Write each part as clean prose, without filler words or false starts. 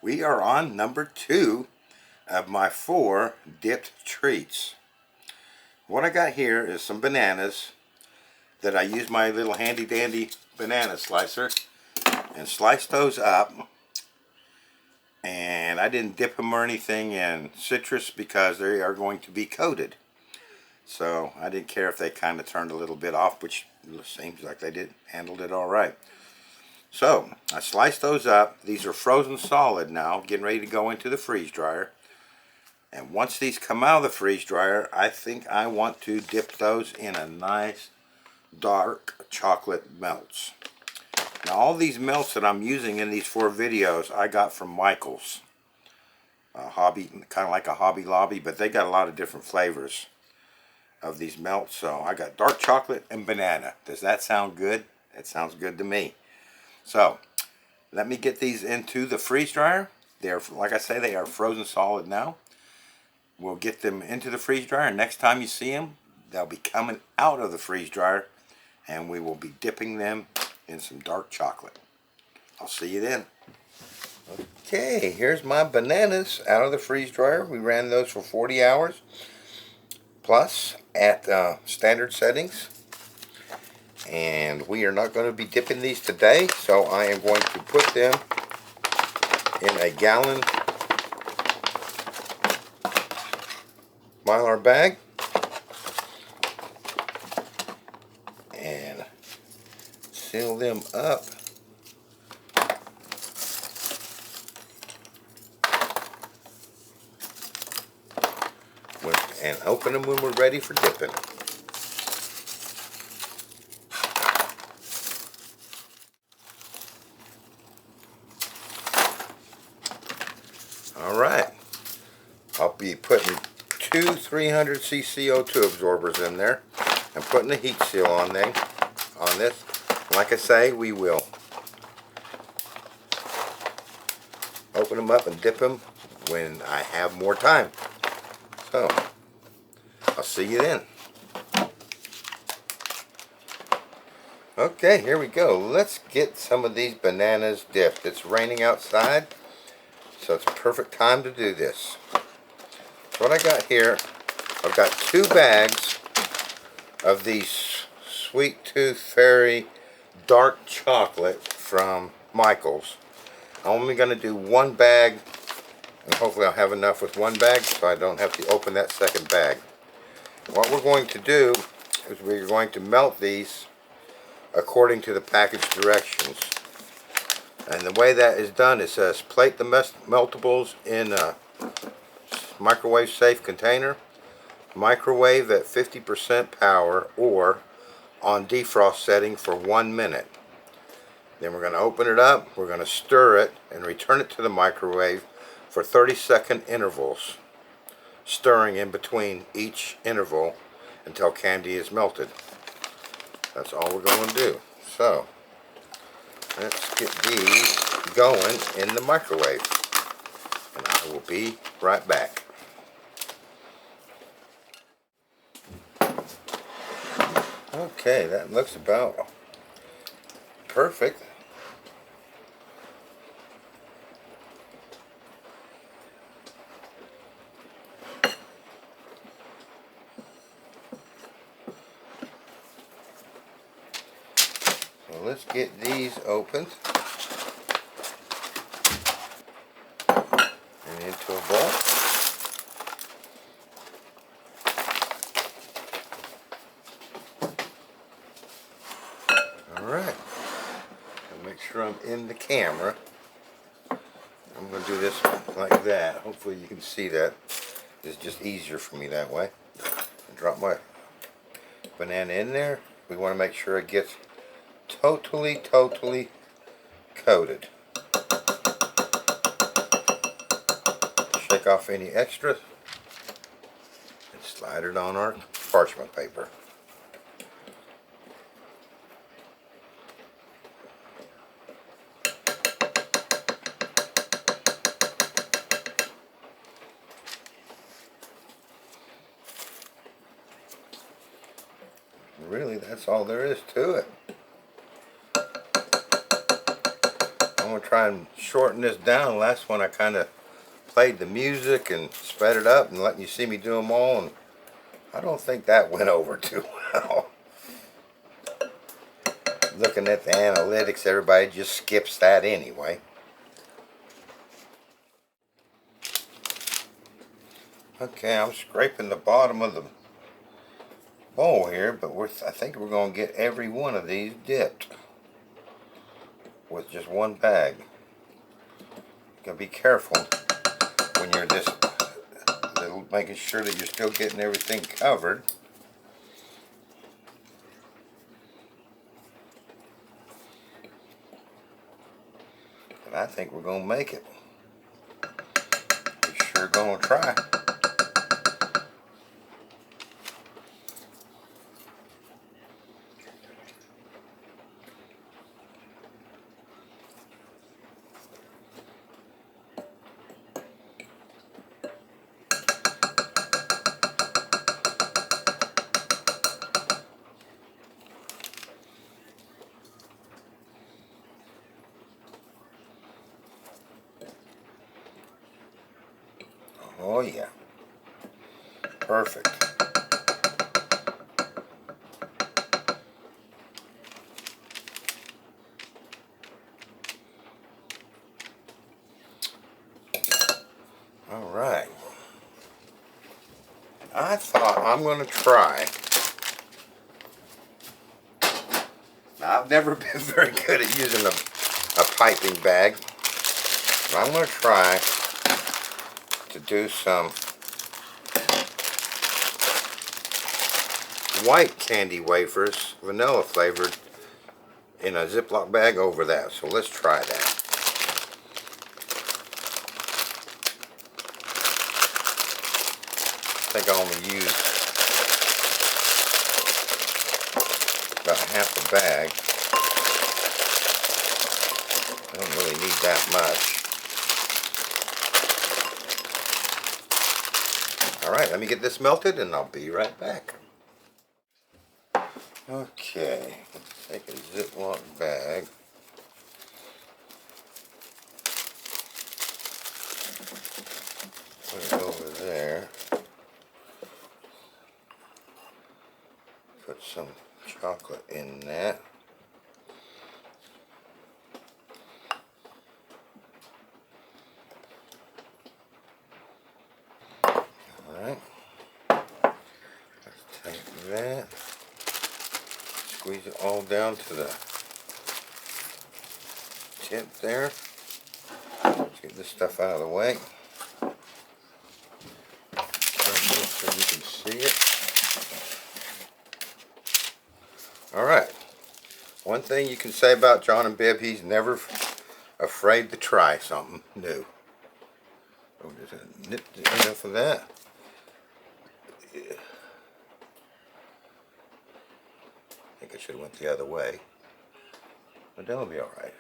We are on number 2 of my 4 dipped treats. What I got here is some bananas that I use my little handy dandy banana slicer and slice those up. And I didn't dip them or anything in citrus because they are going to be coated. So I didn't care if they kind of turned a little bit off, which seems like they handled it all right. So I sliced those up. These are frozen solid now, getting ready to go into the freeze dryer. And once these come out of the freeze dryer, I think I want to dip those in a nice dark chocolate melts. Now all these melts that I'm using in these 4 videos I got from Michael's. Hobby, kind of like a Hobby Lobby, but they got a lot of different flavors of these melts. So I got dark chocolate and banana. Does that sound good? It sounds good to me. So let me get these into the freeze dryer. They're, like I say, they are frozen solid now. We'll get them into the freeze dryer. Next time you see them, they'll be coming out of the freeze dryer, and we will be dipping them in some dark chocolate. I'll see you then. Okay, here's my bananas out of the freeze dryer. We ran those for 40 hours plus at standard settings. And we are not going to be dipping these today, so I am going to put them in a gallon Mylar bag and seal them up and open them when we're ready for dipping. Alright, I'll be putting 2 300cc O2 absorbers in there and putting the heat seal on this. Like I say, we will open them up and dip them when I have more time. So, I'll see you then. Okay, here we go. Let's get some of these bananas dipped. It's raining outside, so it's a perfect time to do this. What I got here, I've got 2 bags of these Sweet Tooth Fairy dark chocolate from Michael's. I'm only going to do 1 bag, and hopefully I'll have enough with 1 bag so I don't have to open that second bag. What we're going to do is we're going to melt these according to the package directions. And the way that is done, it says plate the meltables in a microwave safe container, microwave at 50% power or on defrost setting for 1 minute. Then we're going to open it up, we're going to stir it and return it to the microwave for 30-second intervals, stirring in between each interval until candy is melted. That's all we're going to do. So let's get these going in the microwave, and I will be right back. Okay, that looks about perfect. So let's get these opened and into a bowl. Alright, make sure I'm in the camera. I'm going to do this like that. Hopefully you can see that. It's just easier for me that way. Drop my banana in there. We want to make sure it gets totally coated. Shake off any extra and slide it on our parchment paper. Really, that's all there is to it. I'm going to try and shorten this down. Last one I kind of played the music and sped it up and letting you see me do them all, and I don't think that went over too well. Looking at the analytics, everybody just skips that anyway. Okay, I'm scraping the bottom of the bowl here, but I think we're going to get every one of these dipped with just one bag. You gotta be careful when you're just making sure that you're still getting everything covered. And I think we're gonna make it. We're sure gonna try. Oh yeah, perfect. All right. I thought I'm going to try. Now, I've never been very good at using a piping bag. But I'm going to try to do some white candy wafers, vanilla flavored, in a Ziploc bag over that. So let's try that. I think I only used about half a bag. I don't really need that much. Alright, let me get this melted and I'll be right back. Okay, let's take a Ziploc bag. Put it over there. Put some chocolate in that. Alright. Let's take that. Squeeze it all down to the tip there. Let's get this stuff out of the way. Turn this so you can see it. Alright. One thing you can say about John and Bibb, he's never afraid to try something new. Oh, just nip enough of that. Yeah. I think I should have went the other way. But that'll be alright.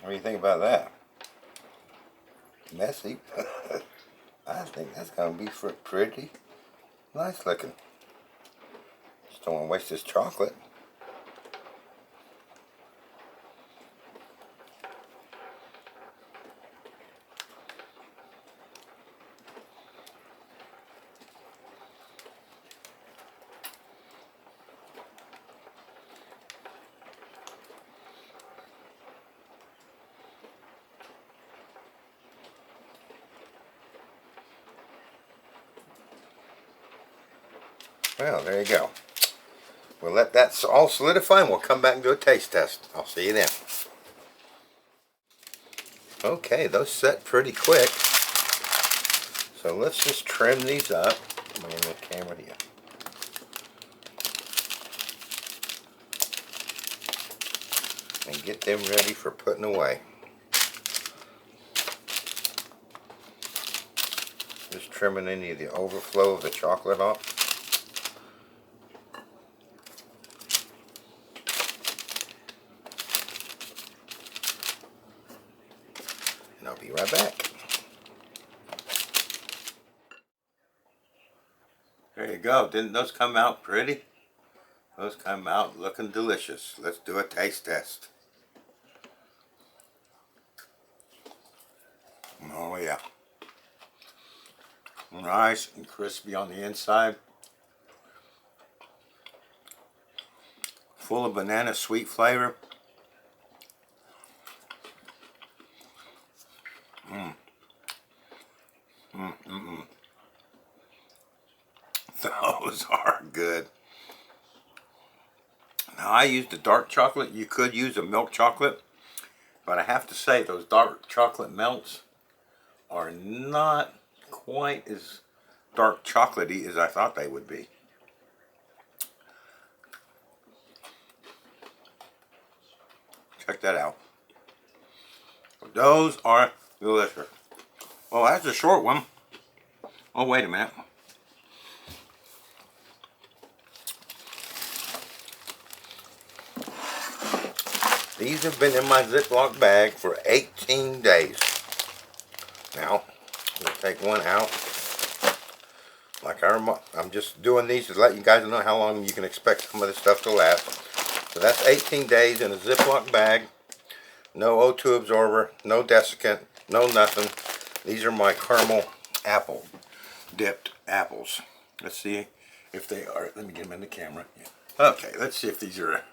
What do you think about that? Messy. I think that's going to be pretty nice looking. Just don't want to waste this chocolate. Well, there you go. We'll let that all solidify and we'll come back and do a taste test. I'll see you then. Okay, those set pretty quick. So let's just trim these up. Bring the camera to you. And get them ready for putting away. Just trimming any of the overflow of the chocolate off. And I'll be right back. There you go. Didn't those come out pretty? Those come out looking delicious. Let's do a taste test. Oh yeah. Nice and crispy on the inside. Full of banana sweet flavor. Those are good. Now I used the dark chocolate. You could use a milk chocolate, but I have to say those dark chocolate melts are not quite as dark chocolatey as I thought they would be. Check that out. Those are delicious. Oh, that's a short one. Oh, wait a minute. These have been in my Ziploc bag for 18 days. Now, I'm going to take one out. Like I'm just doing these to let you guys know how long you can expect some of this stuff to last. So that's 18 days in a Ziploc bag. No O2 absorber, no desiccant, no nothing. These are my caramel apple dipped apples. Let's see if they are. Let me get them in the camera. Yeah. Okay, let's see if these are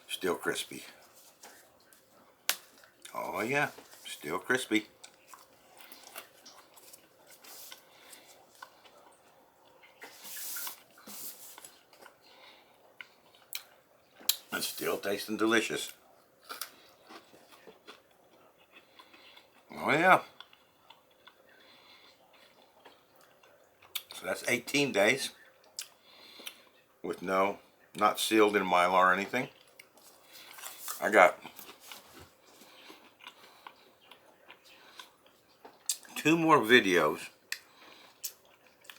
still crispy. Oh yeah, still crispy. It's still tasting delicious. Oh yeah. So that's 18 days with not sealed in Mylar or anything. I got 2 more videos.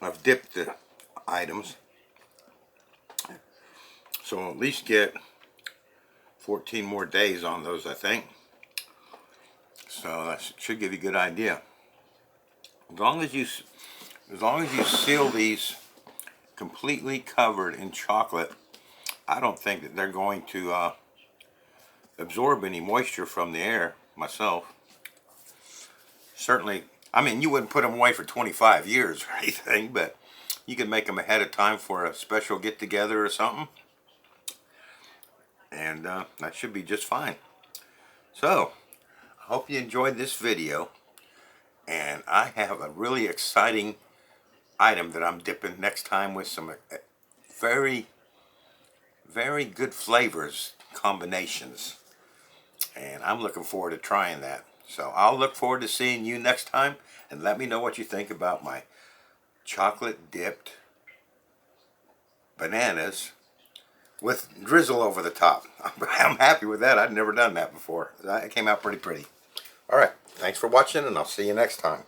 I've dipped the items. So I'll at least get 14 more days on those, I think. So that should give you a good idea. As long as you seal these completely covered in chocolate, I don't think that they're going to absorb any moisture from the air myself. Certainly, I mean, you wouldn't put them away for 25 years or anything, but you could make them ahead of time for a special get-together or something. And that should be just fine. So, I hope you enjoyed this video. And I have a really exciting item that I'm dipping next time with some very, very good flavors combinations. And I'm looking forward to trying that. So I'll look forward to seeing you next time. And let me know what you think about my chocolate dipped bananas with drizzle over the top. I'm happy with that. I'd never done that before. It came out pretty. Alright, thanks for watching and I'll see you next time.